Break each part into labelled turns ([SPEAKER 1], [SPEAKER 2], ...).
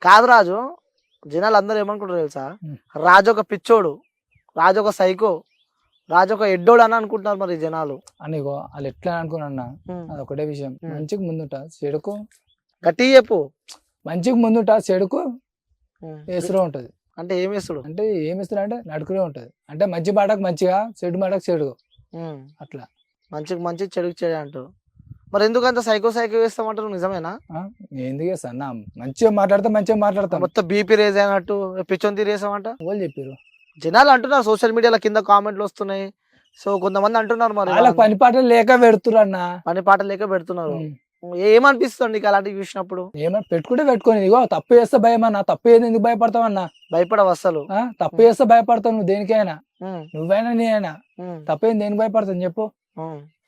[SPEAKER 1] కాదు రాజు, జనాలు అందరూ ఏమనుకుంటారు తెలుసా? రాజు ఒక పిచ్చోడు, రాజు ఒక సైకో, రాజు ఒక ఎడ్డోడు అని అనుకుంటున్నారు మరి జనాలు.
[SPEAKER 2] అనిగో వాళ్ళు ఎట్లా అనుకున్నా అది ఒకటే విషయం. మంచికి ముందుట చెడుకు
[SPEAKER 1] గట్టిగా చెప్పు.
[SPEAKER 2] మంచికి ముందుట చెడుకు వేసులో ఉంటది.
[SPEAKER 1] అంటే ఏం వేస్తుడు?
[SPEAKER 2] అంటే ఏమి ఇస్తున్నా అంటే నడుకునే ఉంటది. అంటే మంచి మాటకు మంచిగా, చెడు మాటకు చెడు, అట్లా.
[SPEAKER 1] మంచికి మంచి చెడుకు చెడు అంటూ మరి ఎందుకంత సైకో సైకో వేస్తామంటారు? నిజమేనా?
[SPEAKER 2] ఎందుకు చేస్తా? మంచిగా మాట్లాడతాం.
[SPEAKER 1] మొత్తం బీపీ రేజ్ అయినట్టు పిచ్చొంతి రేసామంట
[SPEAKER 2] వాళ్ళు చెప్పారు.
[SPEAKER 1] జనాలు అంటున్నారు, సోషల్ మీడియాలో కింద కామెంట్లు వస్తున్నాయి. సో కొంతమంది అంటున్నారు మరి
[SPEAKER 2] వాళ్ళ పని పాటలు లేక పెడుతున్నారు అన్న.
[SPEAKER 1] పని పాట లేక పెడుతున్నారు. ఏమనిపిస్తుంది నీకు అలాంటివి చూసినప్పుడు?
[SPEAKER 2] ఏమన్నా పెట్టుకొని ఇగో తప్పు చేస్తే భయం అన్న. తప్పు ఏది ఎందుకు భయపడతావన్నా?
[SPEAKER 1] భయపడవు అసలు.
[SPEAKER 2] తప్పు చేస్తే భయపడతావు నువ్వు దేనికైనా, నువ్వైనా నేనైనా. తప్పేం దేనికి భయపడతాను చెప్పు?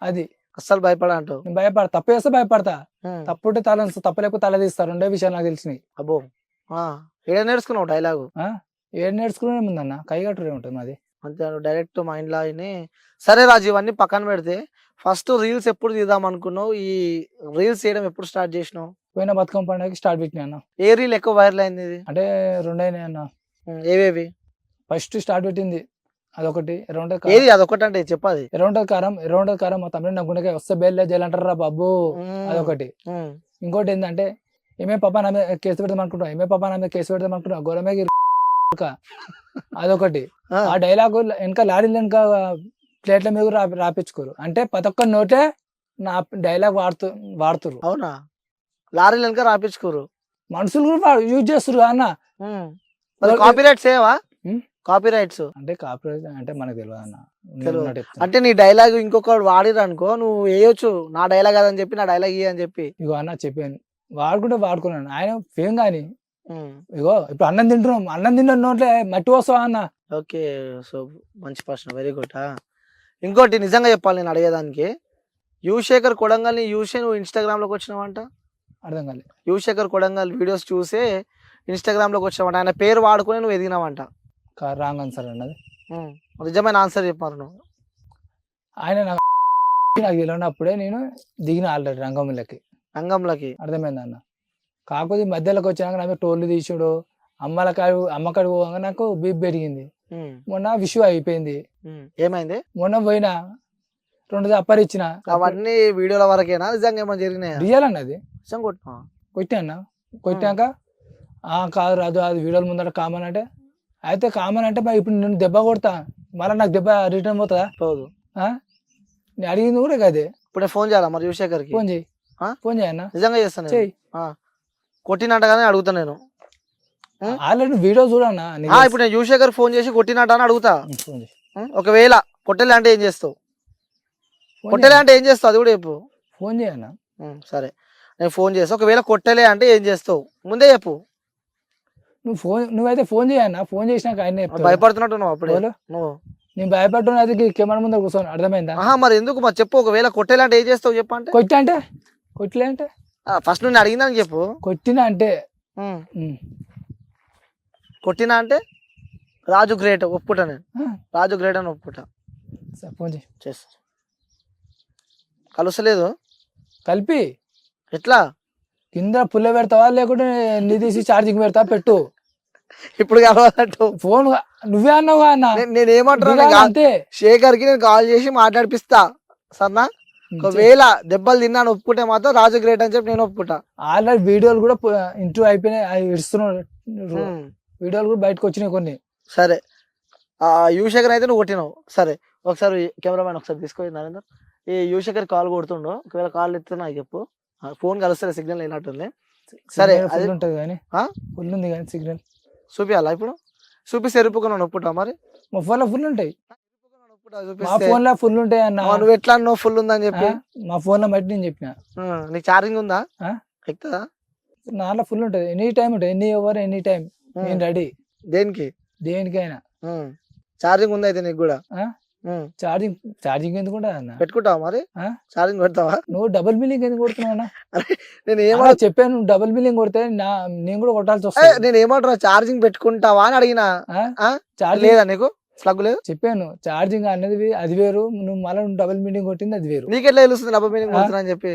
[SPEAKER 2] అది
[SPEAKER 1] అస్సలు భయపడ అంటావు.
[SPEAKER 2] నేను భయపడ, తప్పు చేస్తే భయపడతా. తప్పుంటే తల తప్పు లేకపోతే తల తీస్తారు. రెండే విషయాలు నాకు తెలిసినాయి.
[SPEAKER 1] అబ్బో, ఏడ నేర్చుకున్నావు డైలాగు?
[SPEAKER 2] ఏడు నేర్చుకునే ముందన్న కైగట్టుడే ఉంటుంది మాది.
[SPEAKER 1] అంతే డైరెక్ట్ మైండ్ లాగానే. సరే రాజు, ఇవన్నీ పక్కన పెడితే ఫస్ట్ రీల్స్ ఎప్పుడు తీద్దాం అనుకున్నావు? ఈ రీల్స్ చేయడం ఎప్పుడు స్టార్ట్ చేసినావు?
[SPEAKER 2] పోయిన బతుకమ్మ పండుగకి స్టార్ట్ పెట్టినా అన్న.
[SPEAKER 1] ఏ రీల్ ఎక్కువ వైరల్ అయింది?
[SPEAKER 2] అంటే రెండైనా అన్న.
[SPEAKER 1] ఏవేవి?
[SPEAKER 2] ఫస్ట్ స్టార్ట్ పెట్టింది అదొకటి,
[SPEAKER 1] ఏది అదొకటి అంటే చెప్పది.
[SPEAKER 2] ఎర్రగొండ కారం మా తమ్ముడు నా గుండెకాయ వస్తే బేల్లే జైలంటారా బాబు, అదొకటి. ఇంకోటి ఏంటంటే ఏమే పాప నా మీద కేసు పెడదాం అనుకుంటున్నావు, ఏమే పాప నా మీద కేసు పెడదాం అనుకుంటున్నావు, గొరమే అదొకటి. ఆ డైలాగ్ వెనక లారీలు వెనక ప్లేట్ల మీద రాపించుకోరు. అంటే ప్రతి ఒక్క నోటే నా డైలాగ్ వాడుతురు.
[SPEAKER 1] అవునా? లారీలు వెనక రాపించుకోరు,
[SPEAKER 2] మనుషులు కూడా యూజ్ చేస్తారు అన్న.
[SPEAKER 1] కాపీరైట్స్ ఏవా? కాపీరైట్స్
[SPEAKER 2] అంటే కాపీరైట్ అంటే మనకు తెలియదు అన్న.
[SPEAKER 1] అంటే నీ డైలాగ్ ఇంకొకటి వాడిరు అనుకో, నువ్వు వేయొచ్చు నా డైలాగ్ అదని చెప్పి, నా డైలాగ్ ఇయ్య అని చెప్పి.
[SPEAKER 2] ఇగో అన్న చెప్పాను, వాడుకున్నాను. ఆయన ఫేమ్ గాని ఇగో ఇప్పుడు అన్నం తింటున్న నోట్లే మట్టి వస్తావా అన్న.
[SPEAKER 1] ఓకే, సో మంచి ప్రశ్న, వెరీ గుడ్. ఇంకోటి నిజంగా చెప్పాలి నేను అడిగేదానికి, యువశేఖర్ కొడంగల్ని చూసే నువ్వు ఇన్స్టాగ్రామ్ లోకి వచ్చినావంట?
[SPEAKER 2] అర్థం కాలే.
[SPEAKER 1] యువశేఖర్ కొడంగల్ వీడియోస్ చూసే ఇన్స్టాగ్రామ్ లోకి వచ్చినావంట, ఆయన పేరు వాడుకుని నువ్వు ఎదిగినావంట?
[SPEAKER 2] రాంగ్ ఆన్సర్ అన్నది.
[SPEAKER 1] నిజమైన ఆన్సర్ చెప్పారు నువ్వు.
[SPEAKER 2] ఆయన నాకు తెలియనప్పుడే నేను దిగిన ఆల్రెడీ రంగంలోకి. అర్థమైంది అన్న. కాకపోతే మధ్యలోకి వచ్చినాక నాకు టోళ్ళు తీసుడు, అమ్మకాడు పోగా నాకు బీపీ పెరిగింది. మొన్న విషయం అయిపోయింది.
[SPEAKER 1] ఏమైంది?
[SPEAKER 2] మొన్న పోయినా 2 అప్పరిచ్చిన.
[SPEAKER 1] అవన్నీ వీడియోల వరకేనా? నిజంగా ఏమైనా జరిగినాయి?
[SPEAKER 2] రియల్ అన్నది.
[SPEAKER 1] కొట్టినా
[SPEAKER 2] కొట్టాక కాదు రాదు, అది వీడియోల ముందర కామన్ అంటే, అయితే కామన్ అంటే ఇప్పుడు నేను దెబ్బ కొడతా, మళ్ళీ నాకు దెబ్బ రిటర్న్ పోతుందా?
[SPEAKER 1] పోదు.
[SPEAKER 2] నేను అడిగింది కూడా కదే.
[SPEAKER 1] ఇప్పుడు ఫోన్ చేయాలా మరి యువశేఖర్కి?
[SPEAKER 2] ఫోన్ చేయన్నా?
[SPEAKER 1] నిజంగా చేస్తాను. కొట్టినట్టుగానే అడుగుతా నేను.
[SPEAKER 2] ఆల్రెడీ వీడియో చూడన్నా.
[SPEAKER 1] ఇప్పుడు నేను యువశేఖర్ ఫోన్ చేసి కొట్టినట్టు అని అడుగుతా. ఒకవేళ కొట్టేలే అంటే ఏం చేస్తావు? అది కూడా చెప్పు.
[SPEAKER 2] ఫోన్ చేయన్నా?
[SPEAKER 1] సరే, నేను ఫోన్ చేస్తా. ఒకవేళ కొట్టలే అంటే ఏం చేస్తావు ముందే చెప్పు.
[SPEAKER 2] నువ్వైతే ఫోన్ చేయన్నా. ఫోన్ చేసినాక ఆయన
[SPEAKER 1] భయపడుతున్నట్టు నువ్వు అప్పుడే. నువ్వు
[SPEAKER 2] నేను భయపడుతున్నా, అది కెమెరా ముందు కూర్చొని. అర్థమైందా?
[SPEAKER 1] మరి ఎందుకు మరి చెప్పు. ఒకవేళ కొట్టేలా అంటే ఏం చేస్తావు చెప్పు. అంటే
[SPEAKER 2] కొట్టలే అంటే
[SPEAKER 1] ఫస్ట్ నువ్వు అడిగిందని చెప్పు.
[SPEAKER 2] కొట్టినా అంటే
[SPEAKER 1] కొట్టినా అంటే రాజు గ్రేట్ ఒప్పుకుంటా. నేను రాజు గ్రేట్ అని ఒప్పుకుంటా.
[SPEAKER 2] ఫోన్
[SPEAKER 1] చేస్తా. కలుసలేదు
[SPEAKER 2] కలిపి
[SPEAKER 1] ఎట్లా? కింద
[SPEAKER 2] పుల్ల పెడతావా లేకుంటే నీ తీసి ఛార్జింగ్ పెడతావా? పెట్టు.
[SPEAKER 1] ఇప్పుడు కలవాలంటూ
[SPEAKER 2] ఫోన్ నువ్వే అన్నావు అన్న.
[SPEAKER 1] నేను ఏమంటున్నా అంటే శేఖర్ కి నేను కాల్ చేసి మాట్లాడిపిస్తా సరేనా? ఒకవేళ దెబ్బలు తిన్నాను ఒప్పుకుంటే మాత్రం రాజు గ్రేట్ అని చెప్పి నేను ఒప్పుకుంటా.
[SPEAKER 2] ఆల్రెడీ వీడియోలు కూడా ఇంటూ అయిపోయినాయి, ఇస్తున్నాడు. వీడియోలు కూడా బయటకు వచ్చినాయి కొన్ని.
[SPEAKER 1] సరే, యువశేఖర్ అయితే నువ్వు కొట్టినావు. సరే, ఒకసారి కెమెరామ్యాన్ ఒకసారి తీసుకొని నరేందర్, ఈ యువశేఖర్ కాల్ కొడుతుండో, ఒకవేళ కాల్ ఎత్తే నాకు చెప్పు. ఫోన్ కలుస్తుంది, సిగ్నల్ అయినట్టుంది. సరే, అది
[SPEAKER 2] ఉంటుంది కానీ ఫుల్ ఉంది కానీ సిగ్నల్
[SPEAKER 1] చూపియాలా? ఇప్పుడు చూపిస్తే ఎరుపుకున్నాను ఒప్పుకుంటా. మరి
[SPEAKER 2] మా ఫోన్ లో ఫుల్ ఉంటాయి. మా ఫోన్ లో ఫుల్ ఉంటాయి అన్న.
[SPEAKER 1] నువ్వు ఎట్లా అన్నావు ఫుల్ ఉందని చెప్పి?
[SPEAKER 2] మా ఫోన్ లో బట్టి నేను చెప్పిన.
[SPEAKER 1] నీకు ఛార్జింగ్ ఉందా? ఎక్కుతుందా?
[SPEAKER 2] నాలో ఫుల్ ఉంటుంది, ఎనీ టైం ఉంటుంది, ఎనీ టైం నేను రెడీ. దేనికైనా
[SPEAKER 1] ఛార్జింగ్ ఉంది అయితే నీకు కూడా?
[SPEAKER 2] ఛార్జింగ్ ఎందుకు అన్న?
[SPEAKER 1] పెట్టుకుంటావా మరి? ఛార్జింగ్ పెడతావా?
[SPEAKER 2] నువ్వు డబుల్ బిల్లింగ్ ఎందుకు కొడుతున్నావు అన్న? నేను ఏమో చెప్పాను, నువ్వు డబుల్ బిల్లింగ్ కొడితే నేను కూడా కొట్టాల్సి వస్తుంది.
[SPEAKER 1] నేను ఏమంటున్నా, ఛార్జింగ్ పెట్టుకుంటావా అని అడిగినా. ఛార్జింగ్ లేదా నీకు? ప్లగ్ లేదు?
[SPEAKER 2] చెప్పాను ఛార్జింగ్ అనేది అది వేరు, నువ్వు మళ్ళీ డబుల్ బిల్లింగ్ కొట్టింది అది వేరు.
[SPEAKER 1] నీకెట్లా తెలుస్తుంది డబుల్ బిల్లింగ్ కొడుతున్నా అని చెప్పి?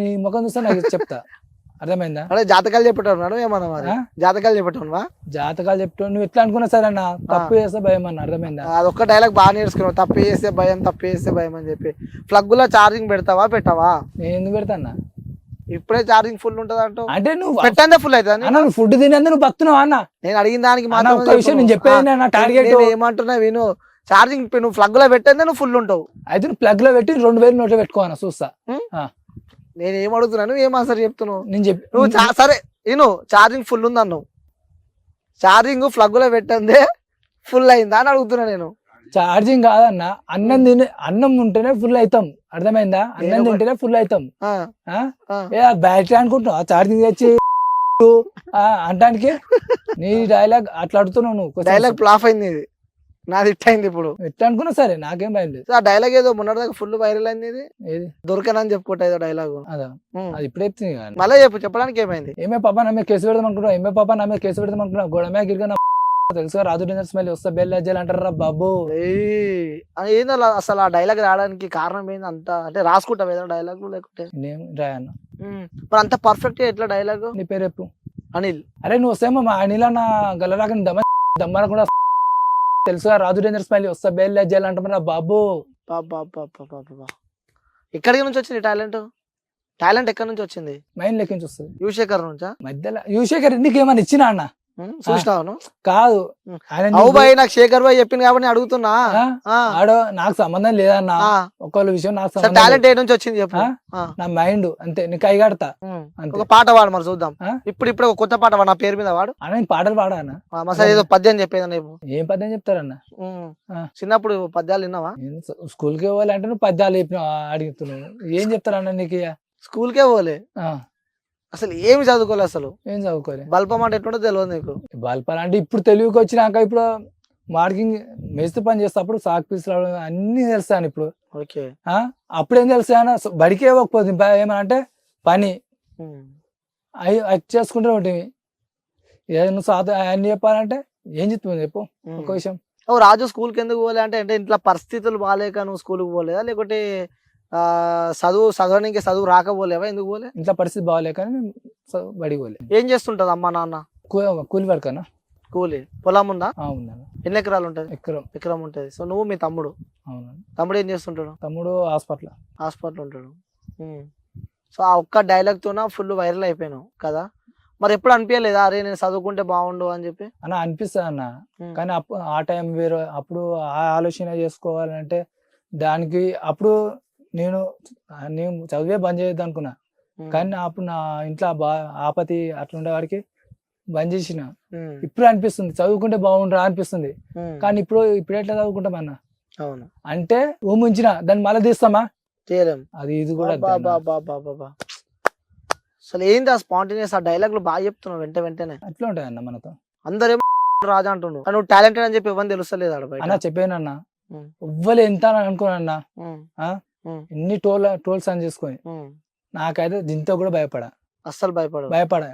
[SPEAKER 2] నీ ముఖం చూస్తే నాకు చెప్తా. అర్థమైందా?
[SPEAKER 1] అంటే జాతకాలు చెప్పేటన్నాడు ఏమన్నా మరి
[SPEAKER 2] ఆ?
[SPEAKER 1] జాతకాలు చెప్పేటోనువా?
[SPEAKER 2] జాతకాలు చెప్తావు నువ్వు ఎట్లా అనుకున్నా సరే అన్న, తప్పు చేస్తే భయం అన్న. అర్థమైందా?
[SPEAKER 1] అదొక్క డైలాగ్ బాగా నేర్చుకున్నావు, తప్పు చేస్తే భయం, తప్పు చేస్తే భయం అని చెప్పి. ప్లగ్ లో ఛార్జింగ్ పెడతావా పెట్టవా?
[SPEAKER 2] నేను ఎందుకు పెడతా అన్న?
[SPEAKER 1] ఇప్పుడే ఛార్జింగ్ ఫుల్ ఉంటది అంటూ
[SPEAKER 2] అంటే నువ్వు
[SPEAKER 1] పెట్టందే ఫుల్ అవుతుంది.
[SPEAKER 2] అన్న నువ్వు ఫుడ్ తినేందుకు నువ్వు బతున్నావా అన్న?
[SPEAKER 1] నేను అడిగిన దానికి
[SPEAKER 2] అన్న
[SPEAKER 1] మాత్రం
[SPEAKER 2] ఒక్క విషయం నేను చెప్పేది నా టార్గెట్.
[SPEAKER 1] ఏమంటున్నా విను, ఛార్జింగ్ నువ్వు ప్లగ్ లో పెట్టందే నువ్వు ఫుల్ ఉంటావు.
[SPEAKER 2] అయితే నువ్వు ప్లగ్ లో పెట్టి 2000 నోట్లో పెట్టుకో అన్న, చూస్తా.
[SPEAKER 1] నేను ఏం అడుగుతున్నాను ఏం ఆన్సర్ చెప్తున్నావు
[SPEAKER 2] నేను చెప్పి
[SPEAKER 1] నువ్వు? సరే విను, ఛార్జింగ్ ఫుల్ ఉంది అన్నావు, ఛార్జింగ్ ప్లగ్ లో పెట్టందే ఫుల్ అయిందా అని అడుగుతున్నా నేను.
[SPEAKER 2] ఛార్జింగ్ కాదన్న, అన్నం ఉంటేనే ఫుల్ అవుతాం. అర్థమైందా? అన్నం తింటేనే ఫుల్ అవుతాం. బ్యాటరీ అనుకుంటున్నావు ఛార్జింగ్ తెచ్చి అంటానికి? నీ డైలాగ్ అట్లా అడుగుతున్నావు నువ్వు.
[SPEAKER 1] డైలాగ్ ఫ్లాప్ అయింది, ఇది నాది ఇట్ అయింది ఇప్పుడు.
[SPEAKER 2] ఎట్లా అనుకున్నా సరే నాకేం భయం లేదు.
[SPEAKER 1] ఆ డైలాగ్ ఏదో మొన్నటిదాకా ఫుల్ వైరల్ అయింది, ఇది
[SPEAKER 2] ఏది
[SPEAKER 1] దొరకనని చెప్పుకుంటా ఏదో డైలాగ్.
[SPEAKER 2] అదా అది ఇప్పుడు చెప్తుంది కదా.
[SPEAKER 1] మళ్ళీ చెప్పు, చెప్పడానికి ఏమైంది?
[SPEAKER 2] ఏమే పాప నా మీద కేసు పెడదాం అనుకుంటున్నావు? ఏమే పాప నా మీద కేసు పెడదాం అనుకున్నావు? గొడవ గిరిగా తెలుసుగా, రాజు డిన్నర్ స్మెల్ వస్తే బెల్ అజ్జలు అంటారా బాబు.
[SPEAKER 1] ఏందో అసలు ఆ డైలాగ్ రావడానికి కారణం ఏంది? అంత అంటే రాసుకుంటావు ఏదైనా డైలాగ్ లేకుంటే?
[SPEAKER 2] నేను రాయన్న.
[SPEAKER 1] మరి అంత పర్ఫెక్ట్ ఎట్లా డైలాగ్?
[SPEAKER 2] నీ పేరు చెప్పు.
[SPEAKER 1] అనిల్.
[SPEAKER 2] అరే నువ్వు వస్తేమో మా అనిల్ అన్న గల్లరాకని దమ్మరకుండా తెలుసుగా, రాజు డేంజర్ స్మైల్ వస్తా బెల్ అజ్జలు అంటారా బాబు.
[SPEAKER 1] ఎక్కడికి నుంచి వచ్చింది టాలెంట్? టాలెంట్ ఎక్కడి నుంచి వచ్చింది?
[SPEAKER 2] మైండ్ లెక్కించి వస్తుంది.
[SPEAKER 1] యువశేఖర్ నుంచా?
[SPEAKER 2] మధ్యలో యువశేఖర్ నీకేమన్నా ఇచ్చినా అన్న?
[SPEAKER 1] చూసినావు?
[SPEAKER 2] కాదు
[SPEAKER 1] అవు బాయ్, నాకు శేఖర్ బాయ్ చెప్పింది కాబట్టి అడుగుతున్నా.
[SPEAKER 2] ఆడో నాకు సంబంధం లేదన్నా, ఒకళ్ళ విషయం నాకు సంబంధం.
[SPEAKER 1] టాలెంట్ ఏ నుంచి వచ్చింది చెప్పు?
[SPEAKER 2] నా మైండ్ అంతే, నీకు కైగడతా.
[SPEAKER 1] ఒక పాట పాడు మరి చూద్దాం. ఇప్పుడు ఒక కొత్త పాట వాడు, నా పేరు మీద వాడు.
[SPEAKER 2] అన్న పాటలు పాడా అన్న?
[SPEAKER 1] మసాలా ఏదో పద్యం చెప్పేదన్న.
[SPEAKER 2] ఏం పద్యం చెప్తారన్న?
[SPEAKER 1] చిన్నప్పుడు పద్యాలు విన్నావా?
[SPEAKER 2] స్కూల్ కి పోవాలంటే నువ్వు పద్యాలు చెప్పిన అడుగుతున్నావు. ఏం చెప్తారన్న నీకు?
[SPEAKER 1] స్కూల్ కే పోలే, అసలు ఏమి చదువుకోలే. అసలు
[SPEAKER 2] ఏం చదువుకోలే.
[SPEAKER 1] బల్పం అంటే ఎట్లుంటో తెలియదు నీకు?
[SPEAKER 2] బల్పాలు అంటే ఇప్పుడు తెలివికి వచ్చినాక, ఇప్పుడు మార్కింగ్ మేస్త్రి పని చేసేటప్పుడు సాక్ పీసులు అన్ని తెలుస్తాను ఇప్పుడు.
[SPEAKER 1] ఓకే.
[SPEAKER 2] అప్పుడు ఏం తెలుస్తాను, బడికే ఇవ్వకపోతుంది. ఏమన్నా అంటే పని అవి చేసుకుంటూ ఉంటుంది. ఏదైనా అన్ని చెప్పాలంటే ఏం చెప్తుంది చెప్పు ఒక విషయం.
[SPEAKER 1] రాజు స్కూల్ కి ఎందుకు పోలే అంటే ఇంట్లో పరిస్థితులు బాగాలేక నువ్వు స్కూల్కి పోలేదా, లేకుంటే చదవడానికి చదువు రాకపోలేవా? ఎందుకు పోలే?
[SPEAKER 2] ఇంట్లో పరిస్థితి బాగాలేక బడికి పోలే.
[SPEAKER 1] ఏం చేస్తుంటది అమ్మ నాన్న?
[SPEAKER 2] కూలి వర్క్ అన్న.
[SPEAKER 1] కూలి. పొలం ఉందా?
[SPEAKER 2] ఉందన్న.
[SPEAKER 1] ఎన్ని ఎకరాలు ఉంటది?
[SPEAKER 2] ఎకరం
[SPEAKER 1] ఉంటది. సో నువ్వు మీ తమ్ముడు?
[SPEAKER 2] అవును.
[SPEAKER 1] తమ్ముడు ఏం చేస్తుంటాడు?
[SPEAKER 2] తమ్ముడు హాస్పిటల్
[SPEAKER 1] ఉంటాడు. సో ఆ ఒక్క డైలాగ్ తోన ఫుల్ వైరల్ అయిపోయాను కదా. మరి ఎప్పుడు అనిపించలేదా అరే నేను చదువుకుంటే బాగుండు అని చెప్పి?
[SPEAKER 2] అన్న అనిపిస్తుంది అన్న, కానీ ఆ టైం వేరే. అప్పుడు ఆ ఆలోచన చేసుకోవాలంటే దానికి అప్పుడు నేను చదివే బంద్ చేయొద్దు అనుకున్నా. కానీ అప్పుడు నా ఇంట్లో ఆపతి అట్లుండే వాడికి బంద్ చేసిన. ఇప్పుడు అనిపిస్తుంది చదువుకుంటే బాగుండ్రా అనిపిస్తుంది. కానీ ఇప్పుడు ఎట్లా చదువుకుంటాం అన్న?
[SPEAKER 1] అవును.
[SPEAKER 2] అంటే ఊమించిన దాన్ని మళ్ళీ తీస్తామా?
[SPEAKER 1] చేయలేం.
[SPEAKER 2] అది ఇది కూడా
[SPEAKER 1] అసలు ఏంది ఆ స్పాంటేనియస్, ఆ డైలాగ్ బాగా చెప్తున్నావు వెంటనే.
[SPEAKER 2] అట్లా ఉంటుంది అన్న మనతో.
[SPEAKER 1] అందరేమో రాజా అంటున్నావు, నువ్వు టాలెంటెడ్ అని చెప్పి ఇవ్వని తెలుస్తలేదు
[SPEAKER 2] అన్న. చెప్పానన్నా ఇవ్వలే ఎంత అని అనుకున్నా. ఎన్ని టోల్స్ అని చేసుకొని నాకైతే దీంతో కూడా భయపడా.
[SPEAKER 1] అస్సలు భయపడ